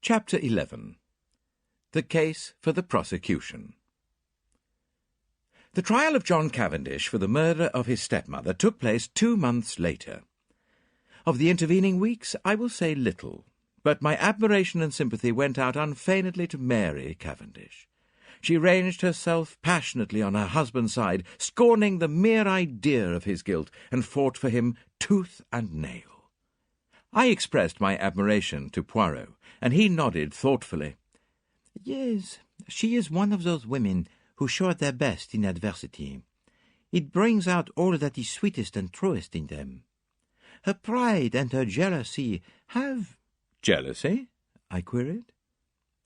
Chapter 11. The Case for the Prosecution. The trial of John Cavendish for the murder of his stepmother took place 2 months later. Of the intervening weeks I will say little, but my admiration and sympathy went out unfeignedly to Mary Cavendish. She ranged herself passionately on her husband's side, scorning the mere idea of his guilt, and fought for him tooth and nail. I expressed my admiration to Poirot, and he nodded thoughtfully. "Yes, she is one of those women who show at their best in adversity. It brings out all that is sweetest and truest in them. Her pride and her jealousy have—" "Jealousy?" I queried.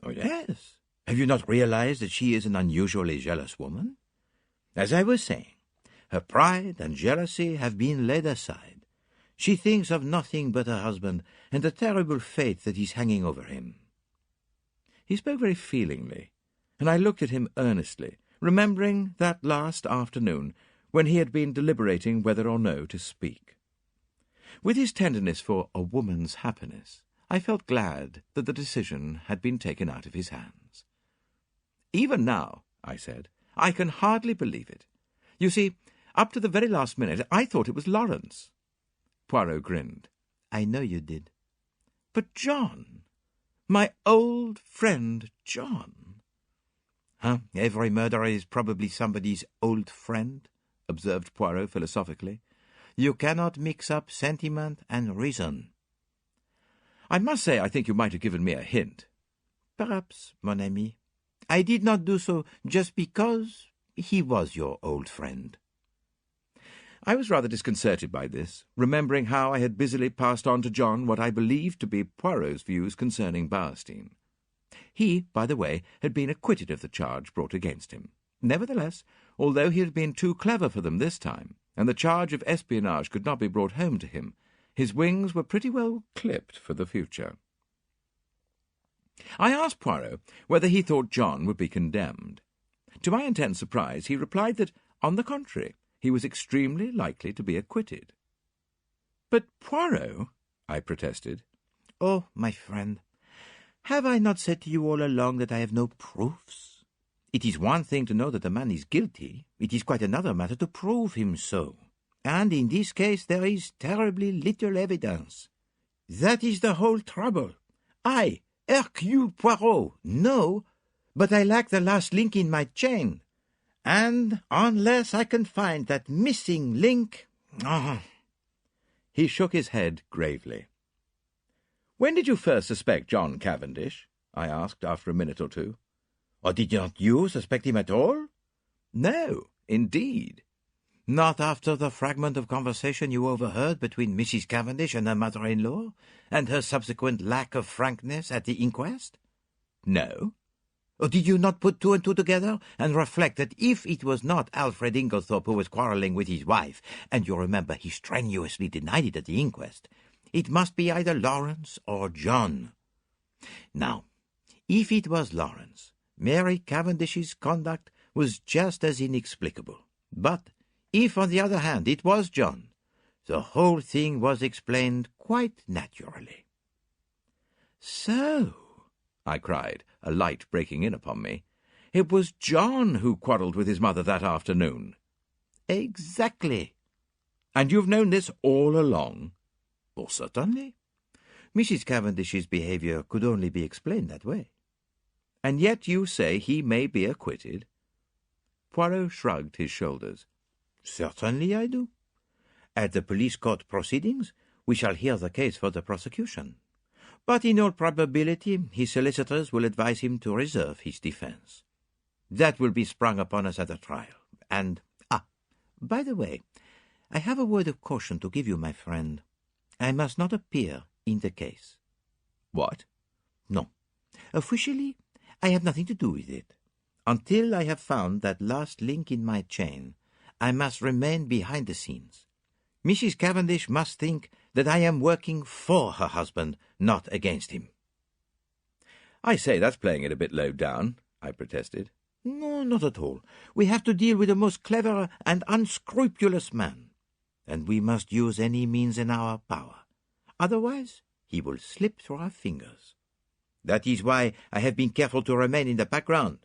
"Oh, yes. Have you not realized that she is an unusually jealous woman? As I was saying, her pride and jealousy have been laid aside. She thinks of nothing but her husband and the terrible fate that is hanging over him." He spoke very feelingly, and I looked at him earnestly, remembering that last afternoon when he had been deliberating whether or no to speak. With his tenderness for a woman's happiness, I felt glad that the decision had been taken out of his hands. "Even now," I said, "I can hardly believe it. You see, up to the very last minute, I thought it was Lawrence." Poirot grinned. "I know you did." "But John, my old friend John." Every murderer is probably somebody's old friend," observed Poirot philosophically. "You cannot mix up sentiment and reason." "I must say I think you might have given me a hint." "Perhaps, mon ami. I did not do so just because he was your old friend." I was rather disconcerted by this, remembering how I had busily passed on to John what I believed to be Poirot's views concerning Bearstein. He, by the way, had been acquitted of the charge brought against him. Nevertheless, although he had been too clever for them this time, and the charge of espionage could not be brought home to him, his wings were pretty well clipped for the future. I asked Poirot whether he thought John would be condemned. To my intense surprise, he replied that, on the contrary, he was extremely likely to be acquitted. "But Poirot," I protested. "Oh, my friend, have I not said to you all along that I have no proofs? It is one thing to know that a man is guilty. It is quite another matter to prove him so. And in this case there is terribly little evidence. That is the whole trouble. I, Hercule Poirot, know, but I lack the last link in my chain. And unless I can find that missing link—" He shook his head gravely. "When did you first suspect John Cavendish?" I asked after a minute or two. "Or did not you suspect him at all?" "No, indeed." "Not after the fragment of conversation you overheard between Mrs. Cavendish and her mother-in-law, and her subsequent lack of frankness at the inquest?" "No." "Or did you not put two and two together, and reflect that if it was not Alfred Inglethorpe who was quarrelling with his wife, and you remember he strenuously denied it at the inquest, it must be either Lawrence or John? Now, if it was Lawrence, Mary Cavendish's conduct was just as inexplicable. But if, on the other hand, it was John, the whole thing was explained quite naturally." "So," I cried, a light breaking in upon me, "it was John who quarrelled with his mother that afternoon?" "Exactly." "And you've known this all along?" "Oh, certainly. Mrs. Cavendish's behaviour could only be explained that way." "And yet you say he may be acquitted?" Poirot shrugged his shoulders. "Certainly I do. At the police court proceedings we shall hear the case for the prosecution. But in all probability his solicitors will advise him to reserve his defence. That will be sprung upon us at the trial. And, by the way, I have a word of caution to give you, my friend. I must not appear in the case." "What?" "No. Officially, I have nothing to do with it. Until I have found that last link in my chain, I must remain behind the scenes. Mrs. Cavendish must think that I am working for her husband, not against him." "I say, that's playing it a bit low down," I protested. "No, not at all. We have to deal with a most clever and unscrupulous man, and we must use any means in our power. Otherwise, he will slip through our fingers." That is why I have been careful to remain in the background.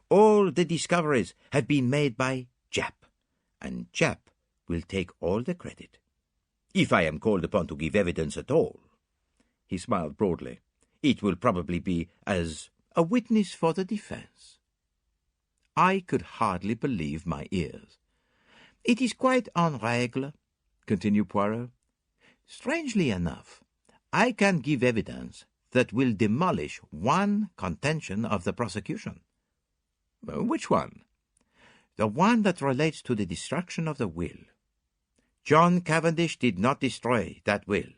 All the discoveries have been made by Jap, and Jap will take all the credit. If I am called upon to give evidence at all," he smiled broadly, "it will probably be as a witness for the defense." I could hardly believe my ears. "It is quite en règle," continued Poirot. "Strangely enough, I can give evidence that will demolish one contention of the prosecution." "Which one?" "The one that relates to the destruction of the will. John Cavendish did not destroy that will."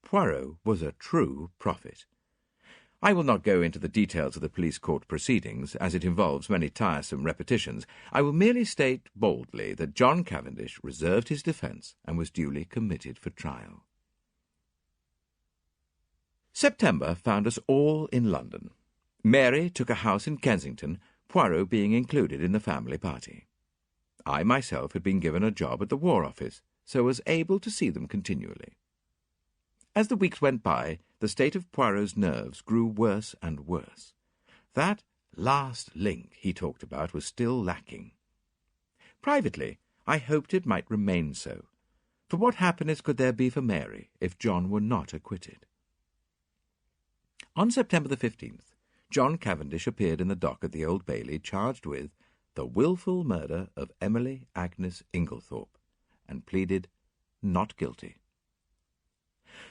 Poirot was a true prophet. I will not go into the details of the police court proceedings, as it involves many tiresome repetitions. I will merely state boldly that John Cavendish reserved his defence and was duly committed for trial. September found us all in London. Mary took a house in Kensington, Poirot being included in the family party. I myself had been given a job at the War Office, so was able to see them continually. As the weeks went by, the state of Poirot's nerves grew worse and worse. That last link he talked about was still lacking. Privately, I hoped it might remain so, for what happiness could there be for Mary if John were not acquitted? On September the 15th, John Cavendish appeared in the dock at the Old Bailey charged with the wilful murder of Emily Agnes Inglethorpe, and pleaded not guilty.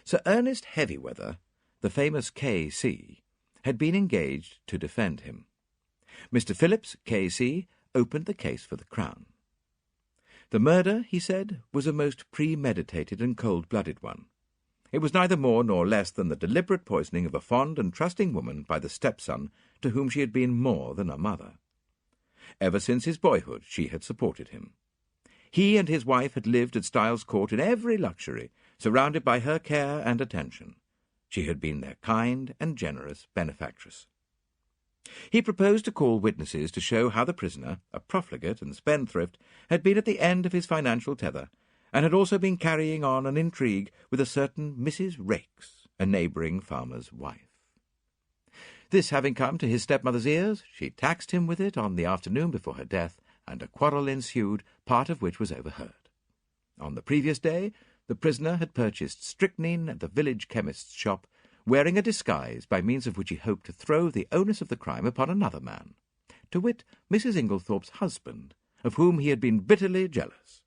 Sir Ernest Heavyweather, the famous K.C., had been engaged to defend him. Mr. Phillips, K.C., opened the case for the Crown. The murder, he said, was a most premeditated and cold-blooded one. It was neither more nor less than the deliberate poisoning of a fond and trusting woman by the stepson to whom she had been more than a mother. Ever since his boyhood she had supported him. He and his wife had lived at Styles Court in every luxury, surrounded by her care and attention. She had been their kind and generous benefactress. He proposed to call witnesses to show how the prisoner, a profligate and spendthrift, had been at the end of his financial tether, and had also been carrying on an intrigue with a certain Mrs. Raikes, a neighbouring farmer's wife. This having come to his stepmother's ears, she taxed him with it on the afternoon before her death, and a quarrel ensued, part of which was overheard. On the previous day, the prisoner had purchased strychnine at the village chemist's shop, wearing a disguise by means of which he hoped to throw the onus of the crime upon another man, to wit, Mrs. Inglethorpe's husband, of whom he had been bitterly jealous.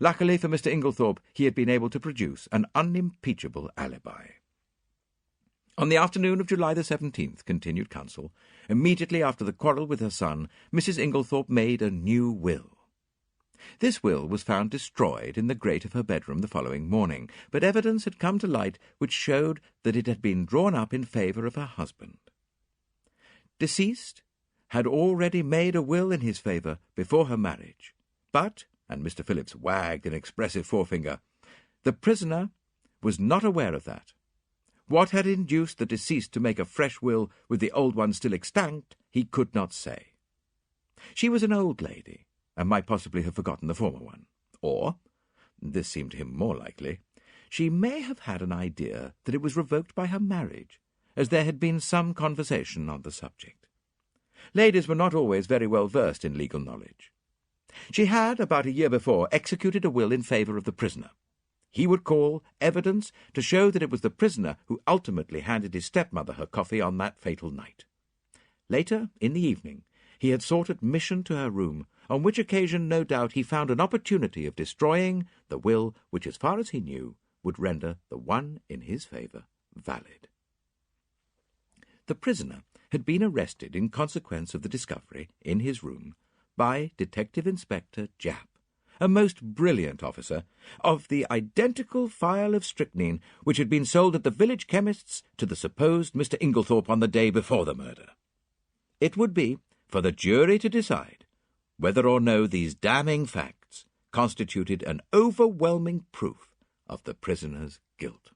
Luckily for Mr. Inglethorpe, he had been able to produce an unimpeachable alibi. On the afternoon of July the 17th, continued counsel, immediately after the quarrel with her son, Mrs. Inglethorpe made a new will. This will was found destroyed in the grate of her bedroom the following morning, but evidence had come to light which showed that it had been drawn up in favour of her husband. Deceased had already made a will in his favour before her marriage, but, and Mr. Phillips wagged an expressive forefinger, the prisoner was not aware of that. What had induced the deceased to make a fresh will with the old one still extant, he could not say. She was an old lady, and might possibly have forgotten the former one. Or, this seemed to him more likely, she may have had an idea that it was revoked by her marriage, as there had been some conversation on the subject. Ladies were not always very well versed in legal knowledge. She had, about a year before, executed a will in favour of the prisoner. He would call evidence to show that it was the prisoner who ultimately handed his stepmother her coffee on that fatal night. Later, in the evening, he had sought admission to her room, on which occasion, no doubt, he found an opportunity of destroying the will which, as far as he knew, would render the one in his favour valid. The prisoner had been arrested in consequence of the discovery, in his room, by Detective Inspector Japp, a most brilliant officer, of the identical phial of strychnine which had been sold at the village chemist's to the supposed Mr. Inglethorpe on the day before the murder. It would be for the jury to decide whether or no these damning facts constituted an overwhelming proof of the prisoner's guilt.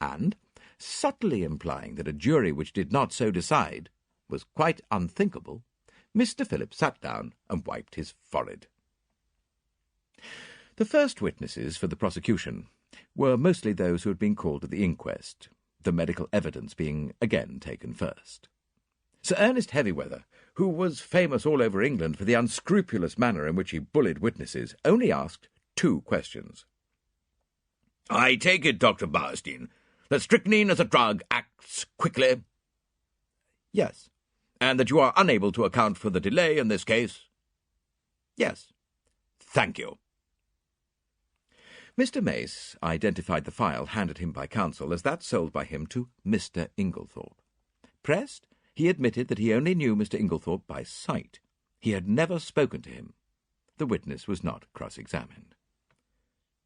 And, subtly implying that a jury which did not so decide was quite unthinkable, Mr. Phillips sat down and wiped his forehead. The first witnesses for the prosecution were mostly those who had been called at the inquest, the medical evidence being again taken first. Sir Ernest Heavyweather, who was famous all over England for the unscrupulous manner in which he bullied witnesses, only asked 2 questions. "I take it, Dr. Bowerstein, that strychnine as a drug acts quickly?" "Yes." "And that you are unable to account for the delay in this case?" "Yes." "Thank you." Mr. Mace identified the file handed him by counsel as that sold by him to Mr. Inglethorpe. Pressed, he admitted that he only knew Mr. Inglethorpe by sight. He had never spoken to him. The witness was not cross-examined.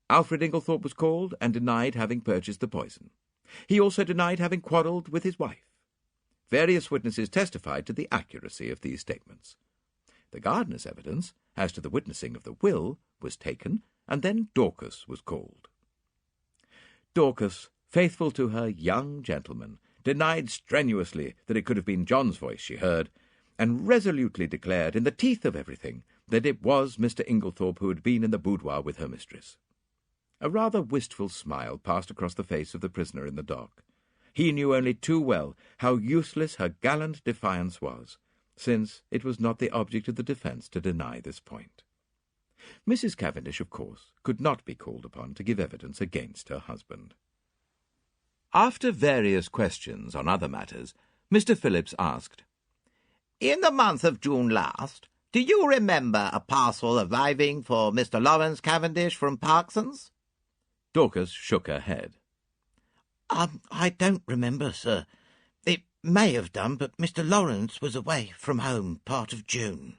Alfred Inglethorpe was called and denied having purchased the poison. He also denied having quarrelled with his wife. Various witnesses testified to the accuracy of these statements. The gardener's evidence, as to the witnessing of the will, was taken, and then Dorcas was called. Dorcas, faithful to her young gentleman, denied strenuously that it could have been John's voice she heard, and resolutely declared, in the teeth of everything, that it was Mr. Inglethorpe who had been in the boudoir with her mistress. A rather wistful smile passed across the face of the prisoner in the dock. He knew only too well how useless her gallant defiance was, since it was not the object of the defence to deny this point. Mrs. Cavendish, of course, could not be called upon to give evidence against her husband. After various questions on other matters, Mr. Phillips asked, "In the month of June last, do you remember a parcel arriving for Mr. Lawrence Cavendish from Parkson's?" Dorcas shook her head. I don't remember, sir. It may have done, but Mr. Lawrence was away from home part of June."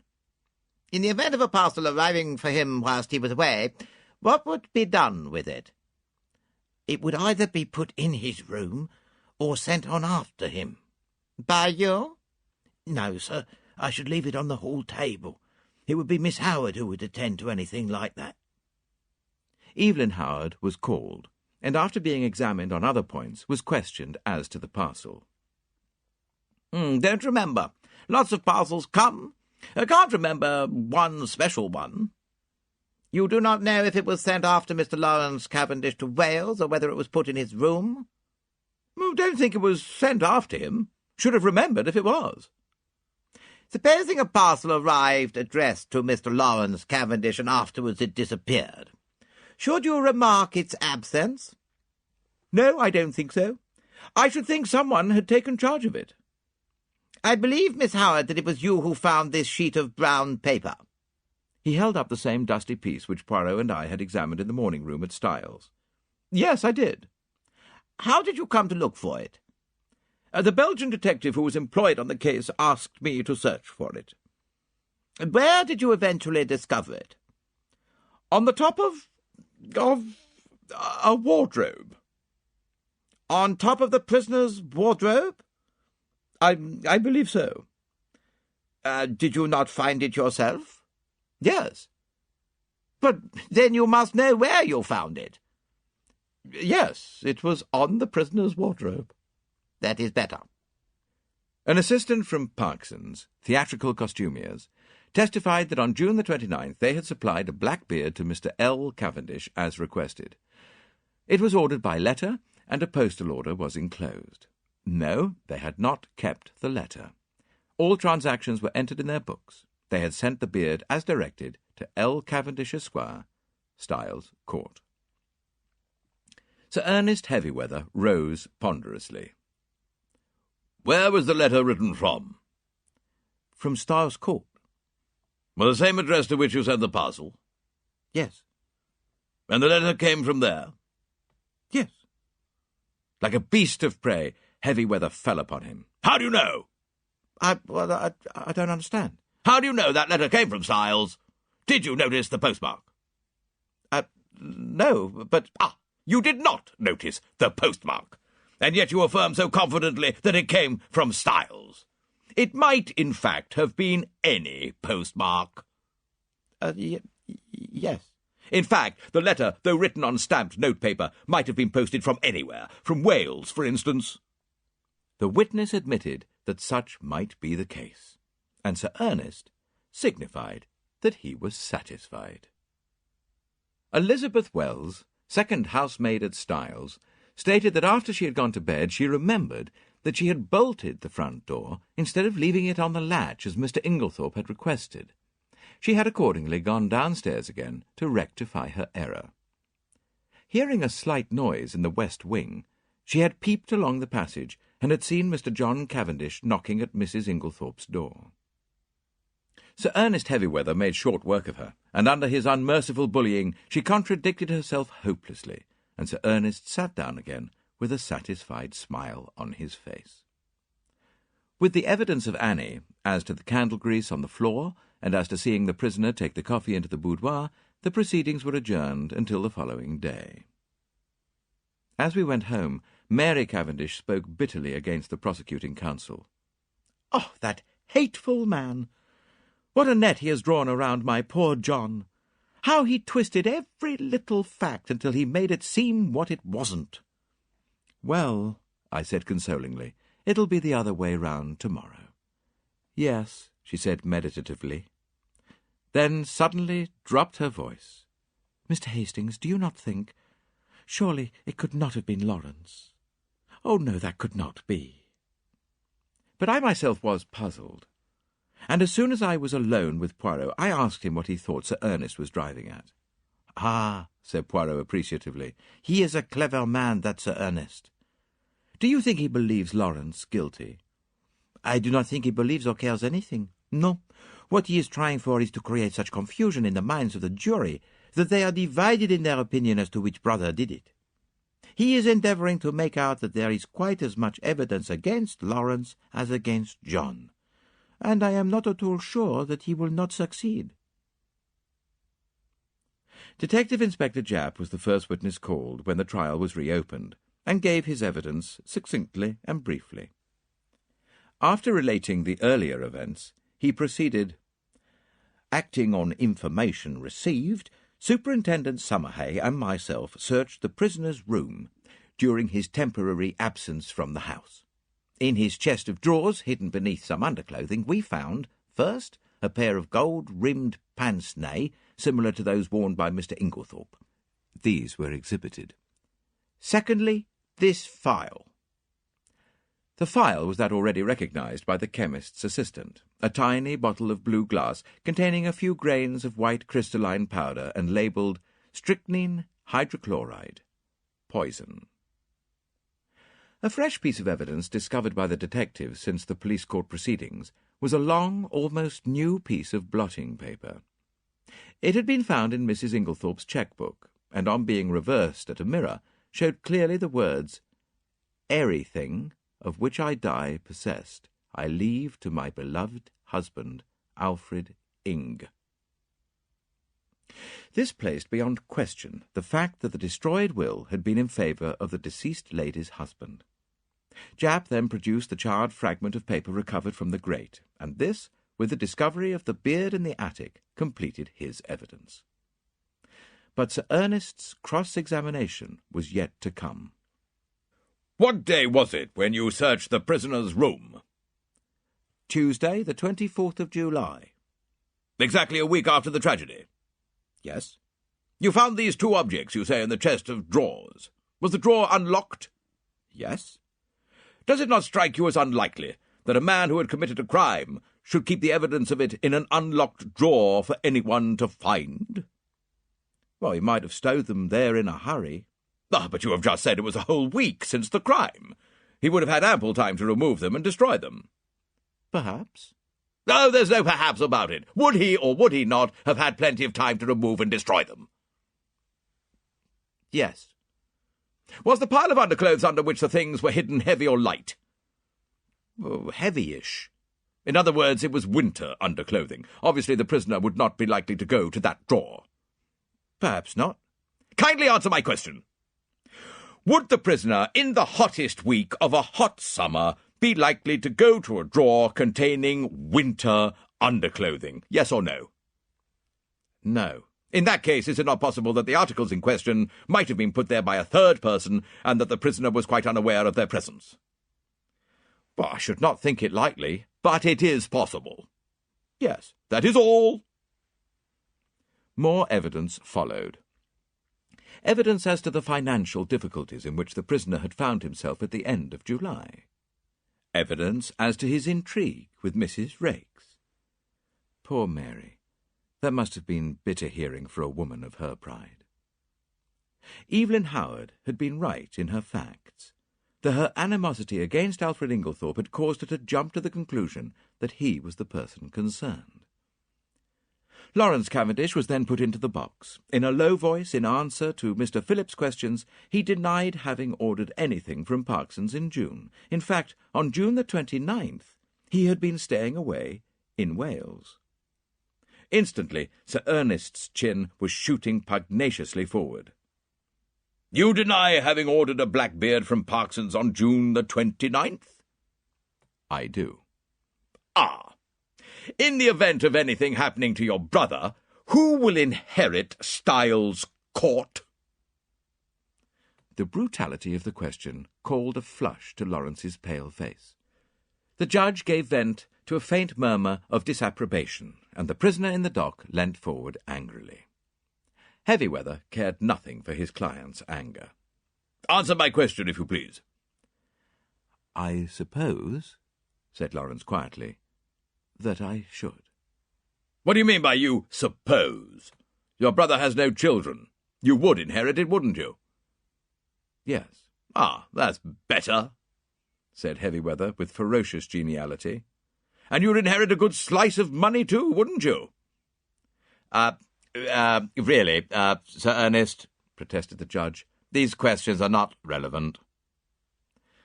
"In the event of a parcel arriving for him whilst he was away, what would be done with it?" "It would either be put in his room or sent on after him." "By you?" "No, sir. I should leave it on the hall table. It would be Miss Howard who would attend to anything like that." Evelyn Howard was called, and after being examined on other points, was questioned as to the parcel. "Don't remember. Lots of parcels come. I can't remember one special one." "You do not know if it was sent after Mr. Lawrence Cavendish to Wales, or whether it was put in his room?" "Don't think it was sent after him. Should have remembered if it was." "Supposing a parcel arrived addressed to Mr. Lawrence Cavendish and afterwards it disappeared, should you remark its absence?" "No, I don't think so. I should think someone had taken charge of it." "I believe, Miss Howard, that it was you who found this sheet of brown paper." He held up the same dusty piece which Poirot and I had examined in the morning room at Styles. "Yes, I did." "How did you come to look for it?" The Belgian detective who was employed on the case asked me to search for it." "Where did you eventually discover it?" "On the top of a wardrobe." "On top of the prisoner's wardrobe?" I believe so." Did you not find it yourself?" "Yes." "But then you must know where you found it." "Yes, it was on the prisoner's wardrobe." "That is better." An assistant from Parkson's, theatrical costumiers, testified that on June the 29th they had supplied a black beard to Mr. L. Cavendish as requested. It was ordered by letter, and a postal order was enclosed. No, they had not kept the letter. All transactions were entered in their books. They had sent the beard as directed to L. Cavendish, Esquire, Styles Court. Sir Ernest Heavyweather rose ponderously. "Where was the letter written from?" "From Styles Court." "The same address to which you sent the parcel?" "Yes." "And the letter came from there?" "Yes." Like a beast of prey, Heavyweather fell upon him. "How do you know?" I don't understand." "How do you know that letter came from Styles? Did you notice the postmark?" No, but..." You did not notice the postmark, and yet you affirm so confidently that it came from Styles. It might, in fact, have been any postmark." Yes." "In fact, the letter, though written on stamped notepaper, might have been posted from anywhere, from Wales, for instance." The witness admitted that such might be the case, and Sir Ernest signified that he was satisfied. Elizabeth Wells, second housemaid at Styles, stated that after she had gone to bed she remembered that she had bolted the front door instead of leaving it on the latch as Mr. Inglethorpe had requested. She had accordingly gone downstairs again to rectify her error. Hearing a slight noise in the west wing, she had peeped along the passage and had seen Mr. John Cavendish knocking at Mrs. Inglethorpe's door. Sir Ernest Heavyweather made short work of her, and under his unmerciful bullying she contradicted herself hopelessly, and Sir Ernest sat down again with a satisfied smile on his face. With the evidence of Annie, as to the candle grease on the floor, and as to seeing the prisoner take the coffee into the boudoir, the proceedings were adjourned until the following day. As we went home, Mary Cavendish spoke bitterly against the prosecuting counsel. "Oh, that hateful man! What a net he has drawn around my poor John! How he twisted every little fact until he made it seem what it wasn't." "Well," I said consolingly, "it'll be the other way round tomorrow." "Yes," she said meditatively. Then suddenly dropped her voice. "Mr. Hastings, do you not think? Surely it could not have been Lawrence. Oh, no, that could not be." But I myself was puzzled, and as soon as I was alone with Poirot, I asked him what he thought Sir Ernest was driving at. "Ah," said Poirot appreciatively, "he is a clever man, that Sir Ernest." "Do you think he believes Lawrence guilty?" "I do not think he believes or cares anything. No. What he is trying for is to create such confusion in the minds of the jury that they are divided in their opinion as to which brother did it. He is endeavouring to make out that there is quite as much evidence against Lawrence as against John, and I am not at all sure that he will not succeed." Detective Inspector Japp was the first witness called when the trial was reopened, and gave his evidence succinctly and briefly. After relating the earlier events, he proceeded, "Acting on information received, Superintendent Summerhay and myself searched the prisoner's room during his temporary absence from the house. In his chest of drawers, hidden beneath some underclothing, we found, first, a pair of gold-rimmed pince-nez similar to those worn by Mr. Inglethorpe. These were exhibited. Secondly, this phial." The phial was that already recognised by the chemist's assistant, a tiny bottle of blue glass containing a few grains of white crystalline powder and labelled strychnine hydrochloride, poison. A fresh piece of evidence discovered by the detectives since the police court proceedings was a long, almost new piece of blotting paper. It had been found in Mrs. Inglethorpe's cheque-book, and on being reversed at a mirror, showed clearly the words, "Everything of which I die possessed, I leave to my beloved husband, Alfred Ing." This placed beyond question the fact that the destroyed will had been in favour of the deceased lady's husband. Japp then produced the charred fragment of paper recovered from the grate, and this, with the discovery of the beard in the attic, completed his evidence. But Sir Ernest's cross-examination was yet to come. "What day was it when you searched the prisoner's room?" "Tuesday, the 24th of July. "Exactly a week after the tragedy?" "Yes." "You found these two objects, you say, in the chest of drawers. Was the drawer unlocked?" "Yes." "Does it not strike you as unlikely that a man who had committed a crime should keep the evidence of it in an unlocked drawer for anyone to find?" "Well, he might have stowed them there in a hurry." "Ah, but you have just said it was a whole week since the crime. He would have had ample time to remove them and destroy them." "Perhaps." "Oh, there's no perhaps about it. Would he or would he not have had plenty of time to remove and destroy them?" "Yes." "Was the pile of underclothes under which the things were hidden heavy or light?" "Heavyish." "In other words, it was winter underclothing. Obviously the prisoner would not be likely to go to that drawer." "Perhaps not." "Kindly answer my question. Would the prisoner, in the hottest week of a hot summer, be likely to go to a drawer containing winter underclothing? Yes or no?" "No." "In that case, is it not possible that the articles in question might have been put there by a third person, and that the prisoner was quite unaware of their presence?" "Well, I should not think it likely." "But it is possible." "Yes." "That is all." More evidence followed. evidence as to the financial difficulties in which the prisoner had found himself at the end of July, evidence as to his intrigue with Mrs. Raikes. Poor Mary. That must have been bitter hearing for a woman of her pride. Evelyn Howard had been right in her facts, that her animosity against Alfred Inglethorpe had caused her to jump to the conclusion that he was the person concerned. Lawrence Cavendish was then put into the box. In a low voice, in answer to Mr. Phillip's questions, he denied having ordered anything from Parkson's in June. In fact, on June the 29th, he had been staying away in Wales. Instantly, Sir Ernest's chin was shooting pugnaciously forward. "You deny having ordered a Blackbeard from Parkson's on June the 29th? "I do." "Ah! In the event of anything happening to your brother, who will inherit Styles Court?" The brutality of the question called a flush to Lawrence's pale face. The judge gave vent to a faint murmur of disapprobation, and the prisoner in the dock leant forward angrily. Heavyweather cared nothing for his client's anger. "Answer my question, if you please." "I suppose," said Lawrence quietly, "that I should." "What do you mean by you suppose? Your brother has no children. You would inherit it, wouldn't you?" "Yes." "Ah, that's better," said Heavyweather with ferocious geniality. "And you'd inherit a good slice of money too, wouldn't you?" Really, Sir Ernest," protested the judge, "these questions are not relevant."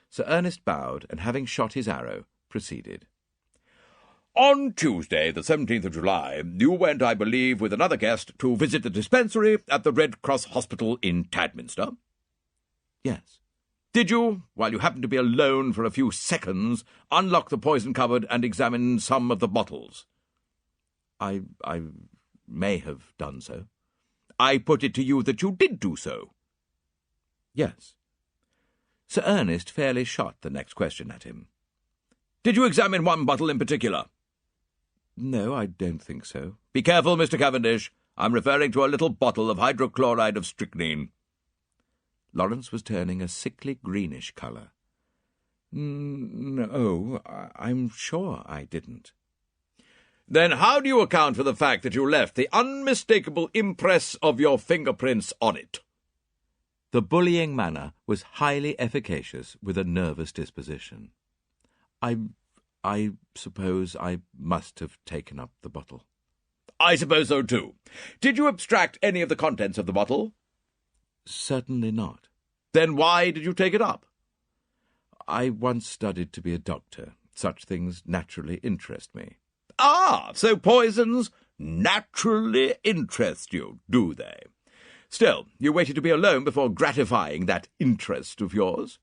Sir Ernest bowed, and having shot his arrow, proceeded. "On Tuesday, the 17th of July, you went, I believe, with another guest to visit the dispensary at the Red Cross Hospital in Tadminster?" "Yes." "Did you, while you happened to be alone for a few seconds, unlock the poison cupboard and examine some of the bottles?" I may have done so." "I put it to you that you did do so." "Yes." Sir Ernest fairly shot the next question at him. "Did you examine one bottle in particular?" "No, I don't think so." "Be careful, Mr. Cavendish. I'm referring to a little bottle of hydrochloride of strychnine." Lawrence was turning a sickly greenish colour. "No, I'm sure I didn't." "Then how do you account for the fact that you left the unmistakable impress of your fingerprints on it?" The bullying manner was highly efficacious with a nervous disposition. I suppose I must have taken up the bottle." "I suppose so too. Did you abstract any of the contents of the bottle?" "Certainly not." "Then why did you take it up?" "I once studied to be a doctor. Such things naturally interest me." "Ah, so poisons naturally interest you, do they? Still, you waited to be alone before gratifying that interest of yours?"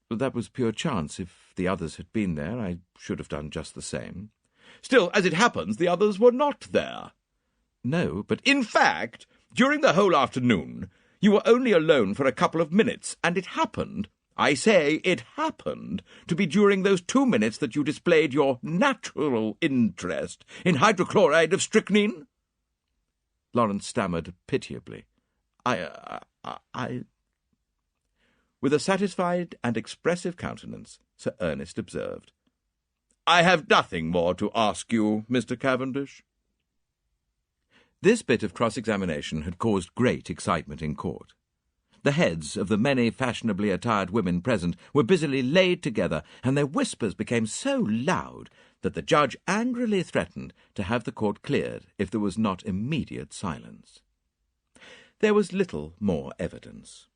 "That was pure chance. If the others had been there, I should have done just the same." "Still, as it happens, the others were not there." "No, but In fact, during the whole afternoon, you were only alone for a couple of minutes, and it happened, I say it happened, to be during those 2 minutes that you displayed your natural interest in hydrochloride of strychnine." Lawrence stammered pitiably. I... With a satisfied and expressive countenance, Sir Ernest observed, "I have nothing more to ask you, Mr. Cavendish." This bit of cross-examination had caused great excitement in court. The heads of the many fashionably attired women present were busily laid together, and their whispers became so loud that the judge angrily threatened to have the court cleared if there was not immediate silence. There was little more evidence.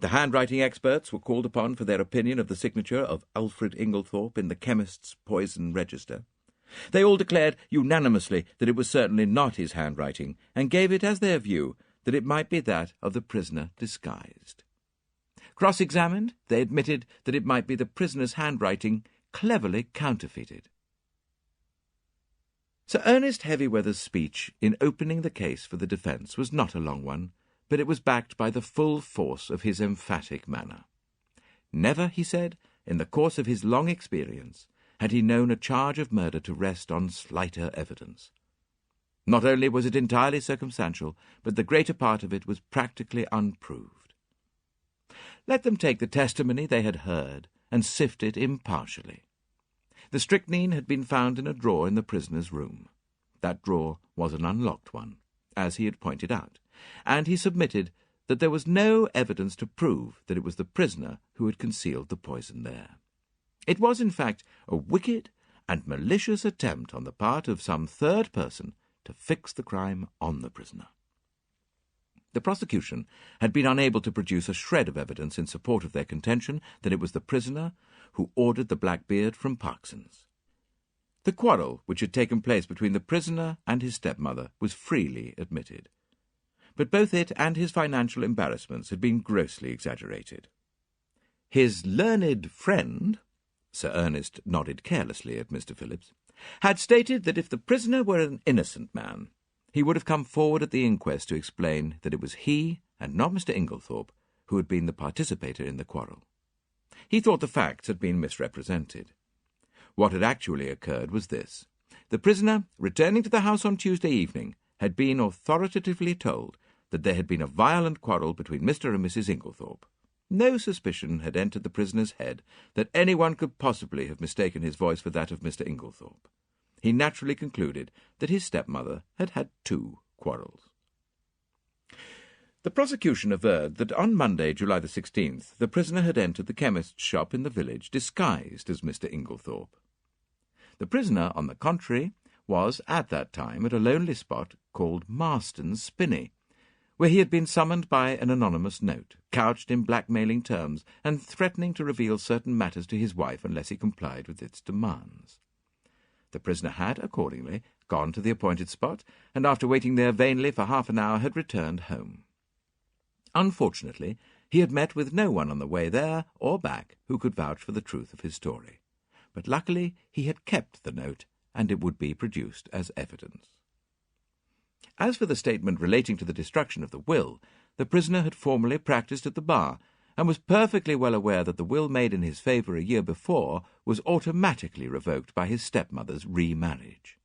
The handwriting experts were called upon for their opinion of the signature of Alfred Inglethorpe in the chemist's poison register. They all declared unanimously that it was certainly not his handwriting, and gave it as their view that it might be that of the prisoner disguised. Cross-examined, they admitted that it might be the prisoner's handwriting cleverly counterfeited. Sir Ernest Heavyweather's speech in opening the case for the defence was not a long one, but it was backed by the full force of his emphatic manner. Never, he said, in the course of his long experience, had he known a charge of murder to rest on slighter evidence. Not only was it entirely circumstantial, but the greater part of it was practically unproved. Let them take the testimony they had heard and sift it impartially. The strychnine had been found in a drawer in the prisoner's room. That drawer was an unlocked one, as he had pointed out, and he submitted that there was no evidence to prove that it was the prisoner who had concealed the poison there. It was, in fact, a wicked and malicious attempt on the part of some third person to fix the crime on the prisoner. The prosecution had been unable to produce a shred of evidence in support of their contention that it was the prisoner who ordered the Blackbeard from Parkson's. The quarrel which had taken place between the prisoner and his stepmother was freely admitted, but both it and his financial embarrassments had been grossly exaggerated. His learned friend, Sir Ernest nodded carelessly at Mr. Phillips, had stated that if the prisoner were an innocent man, he would have come forward at the inquest to explain that it was he, and not Mr. Inglethorpe, who had been the participator in the quarrel. He thought the facts had been misrepresented. What had actually occurred was this. The prisoner, returning to the house on Tuesday evening, had been authoritatively told that there had been a violent quarrel between Mr. and Mrs. Inglethorpe. No suspicion had entered the prisoner's head that anyone could possibly have mistaken his voice for that of Mr. Inglethorpe. He naturally concluded that his stepmother had had 2 quarrels. The prosecution averred that on Monday, July the 16th, the prisoner had entered the chemist's shop in the village disguised as Mr. Inglethorpe. The prisoner, on the contrary, was at that time at a lonely spot called Marston's Spinney, where he had been summoned by an anonymous note, couched in blackmailing terms, and threatening to reveal certain matters to his wife unless he complied with its demands. The prisoner had, accordingly, gone to the appointed spot, and after waiting there vainly for half an hour had returned home. Unfortunately, he had met with no one on the way there or back who could vouch for the truth of his story, but luckily he had kept the note, and it would be produced as evidence. As for the statement relating to the destruction of the will, the prisoner had formerly practised at the bar, and was perfectly well aware that the will made in his favour a year before was automatically revoked by his stepmother's remarriage.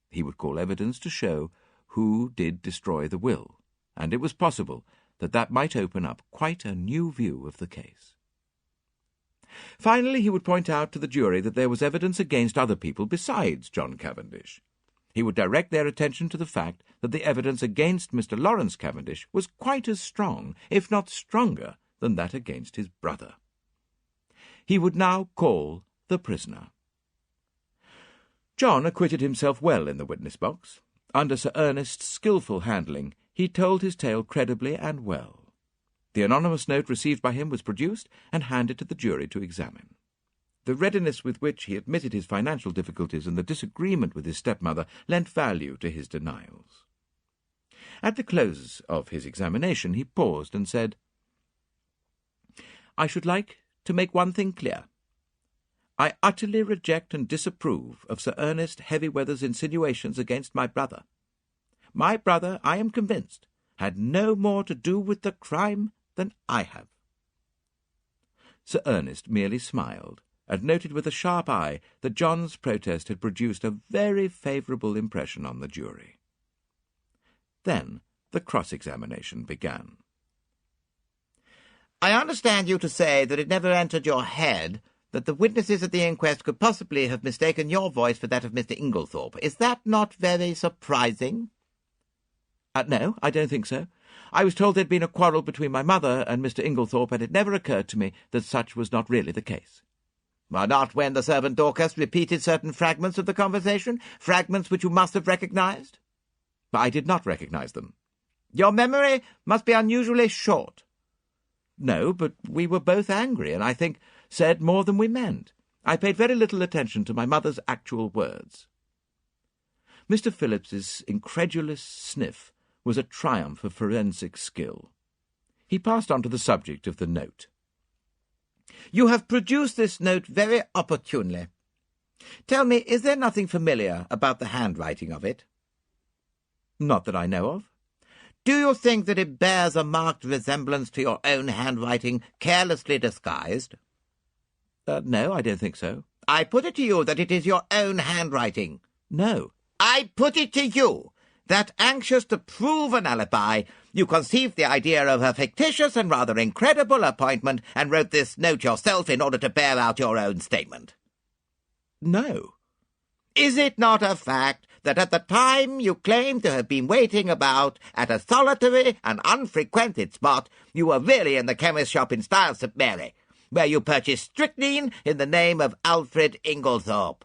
He would call evidence to show who did destroy the will, and it was possible that that might open up quite a new view of the case. Finally, he would point out to the jury that there was evidence against other people besides John Cavendish. He would direct their attention to the fact that the evidence against Mr. Lawrence Cavendish was quite as strong, if not stronger, than that against his brother. He would now call the prisoner. John acquitted himself well in the witness box. Under Sir Ernest's skilful handling, he told his tale credibly and well. The anonymous note received by him was produced and handed to the jury to examine. The readiness with which he admitted his financial difficulties and the disagreement with his stepmother lent value to his denials. At the close of his examination he paused and said, "I should like to make one thing clear. I utterly reject and disapprove of Sir Ernest Heavyweather's insinuations against my brother. My brother, I am convinced, had no more to do with the crime than I have." Sir Ernest merely smiled, and noted with a sharp eye that John's protest had produced a very favourable impression on the jury. Then the cross-examination began. "I understand you to say that it never entered your head that the witnesses at the inquest could possibly have mistaken your voice for that of Mr. Inglethorpe. Is that not very surprising?" No, I don't think so. I was told there'd been a quarrel between my mother and Mr. Inglethorpe, and it never occurred to me that such was not really the case." "Well, not when the servant Dorcas repeated certain fragments of the conversation, fragments which you must have recognized?" "I did not recognize them." "Your memory must be unusually short." "No, but we were both angry, and I think said more than we meant. I paid very little attention to my mother's actual words." Mr. Phillips's incredulous sniff was a triumph of forensic skill. He passed on to the subject of the note. "You have produced this note very opportunely. Tell me, is there nothing familiar about the handwriting of it?" "Not that I know of." "Do you think that it bears a marked resemblance to your own handwriting, carelessly disguised?" No, I don't think so." "I put it to you that it is your own handwriting." "No." "I put it to you that, anxious to prove an alibi, you conceived the idea of a fictitious and rather incredible appointment and wrote this note yourself in order to bear out your own statement? No. Is it not a fact that at the time you claim to have been waiting about at a solitary and unfrequented spot, you were really in the chemist's shop in Style St. Mary, where you purchased strychnine in the name of Alfred Inglethorpe?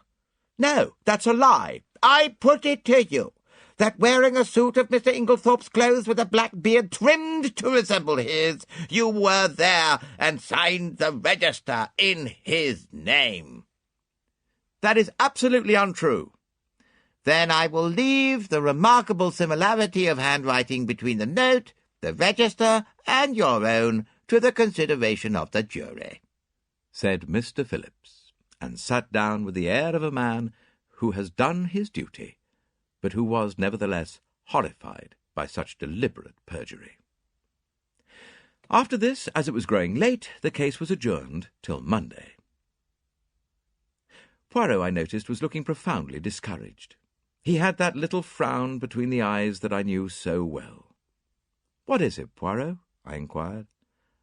No, that's a lie. I put it to you that wearing a suit of Mr. Inglethorpe's clothes with a black beard trimmed to resemble his, you were there and signed the register in his name. That is absolutely untrue. Then I will leave the remarkable similarity of handwriting between the note, the register, and your own to the consideration of the jury," said Mr. Phillips, and sat down with the air of a man who has done his duty, but who was nevertheless horrified by such deliberate perjury. After this, as it was growing late, the case was adjourned till Monday. Poirot, I noticed, was looking profoundly discouraged. He had that little frown between the eyes that I knew so well. "What is it, Poirot?" I inquired.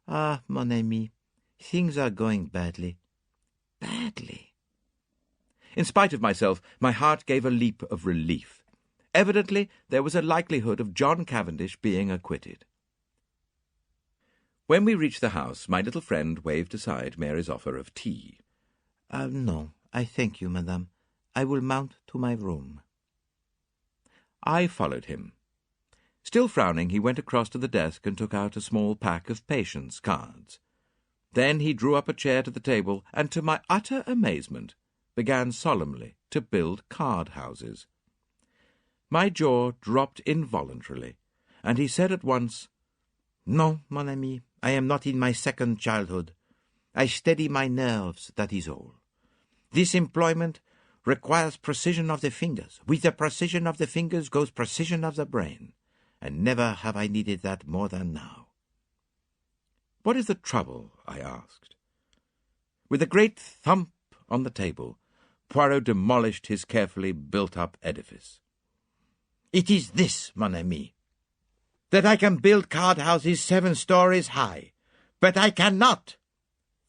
"Ah, mon ami, things are going badly." "Badly?" In spite of myself, my heart gave a leap of relief. Evidently, there was a likelihood of John Cavendish being acquitted. When we reached the house, my little friend waved aside Mary's offer of tea. No, I thank you, madame. I will mount to my room." I followed him. Still frowning, he went across to the desk and took out a small pack of patience cards. Then he drew up a chair to the table and, to my utter amazement, began solemnly to build card-houses. My jaw dropped involuntarily, and he said at once, "No, mon ami, I am not in my second childhood. I steady my nerves, that is all. This employment requires precision of the fingers. With the precision of the fingers goes precision of the brain, and never have I needed that more than now." "What is the trouble?" I asked. With a great thump on the table, Poirot demolished his carefully built-up edifice. "It is this, mon ami, that I can build card-houses 7 stories high, but I cannot,"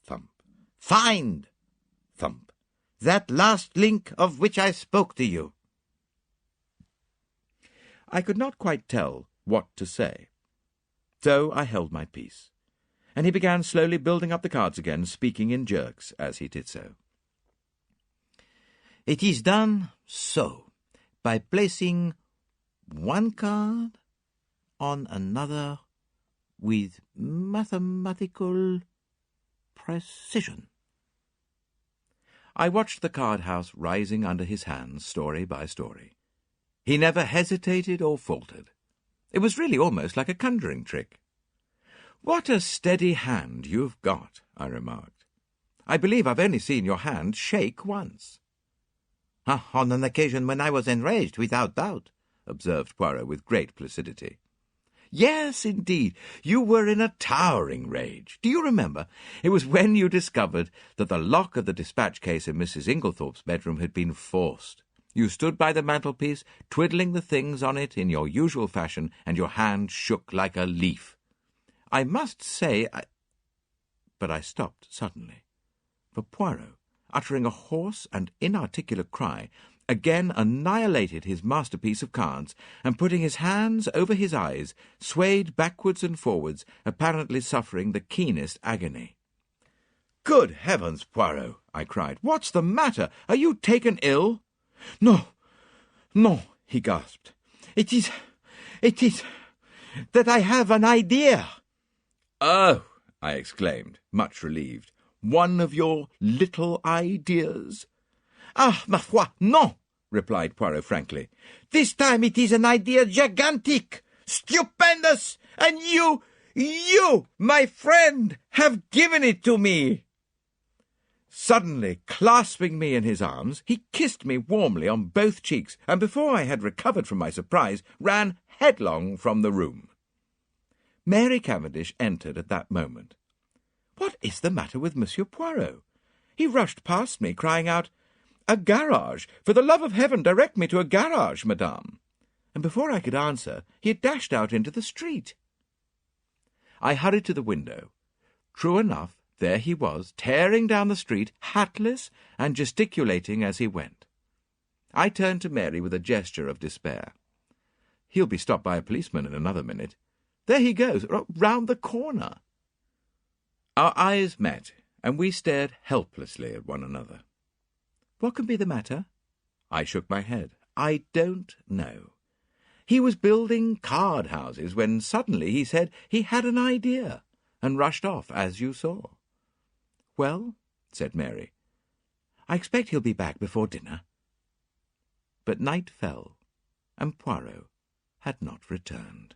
thump, "find," thump, "that last link of which I spoke to you." I could not quite tell what to say, so I held my peace, and he began slowly building up the cards again, speaking in jerks as he did so. "It is done so, by placing one card on another with mathematical precision." I watched the card-house rising under his hands, story by story. He never hesitated or faltered. It was really almost like a conjuring trick. "What a steady hand you've got," I remarked. "I believe I've only seen your hand shake once." "On an occasion when I was enraged, without doubt," observed Poirot with great placidity. "Yes, indeed. You were in a towering rage. Do you remember? It was when you discovered that the lock of the dispatch case in Mrs. Inglethorpe's bedroom had been forced. You stood by the mantelpiece, twiddling the things on it in your usual fashion, and your hand shook like a leaf. I must say But I stopped suddenly, for Poirot, uttering a hoarse and inarticulate cry, again annihilated his masterpiece of cards, and putting his hands over his eyes, swayed backwards and forwards, apparently suffering the keenest agony. "Good heavens, Poirot!" I cried. "What's the matter? Are you taken ill?" No, he gasped. It is that I have an idea." "Oh," I exclaimed, much relieved. "One of your little ideas?" "Ah, ma foi, non," replied Poirot frankly. "This time it is an idea gigantic, stupendous, and you, my friend, have given it to me." Suddenly clasping me in his arms, he kissed me warmly on both cheeks, and before I had recovered from my surprise, ran headlong from the room. Mary Cavendish entered at that moment. "What is the matter with Monsieur Poirot?" He rushed past me, crying out, "A garage! For the love of heaven, direct me to a garage, madame!" and before I could answer, he had dashed out into the street. I hurried to the window. True enough, there he was, tearing down the street, hatless and gesticulating as he went. I turned to Mary with a gesture of despair. He'll be stopped by a policeman in another minute. There he goes, round the corner. Our eyes met, and we stared helplessly at one another. What can be the matter? I shook my head. I don't know. He was building card houses when suddenly he said he had an idea, and rushed off, as you saw. Well, said Mary, I expect he'll be back before dinner. But night fell, and Poirot had not returned.